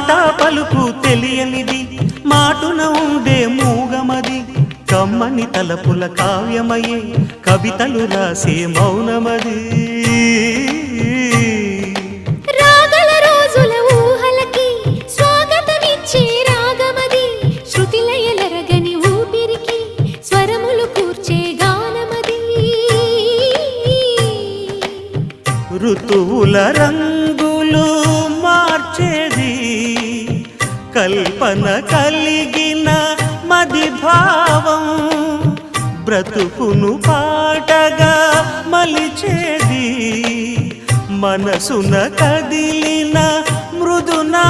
మాట పలుకు తెలియనిది మాటున ఉండే మూగమది కమ్మని తలపుల కావ్యమయే కవితలు రాసే మౌనమది రాగల రోజుల ఊహలకి స్వాగతమిచ్చే రాగమది శృతిలయలరగని ఊపిరికి స్వరములు కూర్చే గానమది ఋతువుల రంగులు మార్చేది కల్పన కలిగిన మది భావం బ్రతుకును పాటగా మలిచేది మనసున కదిలిన మృదునా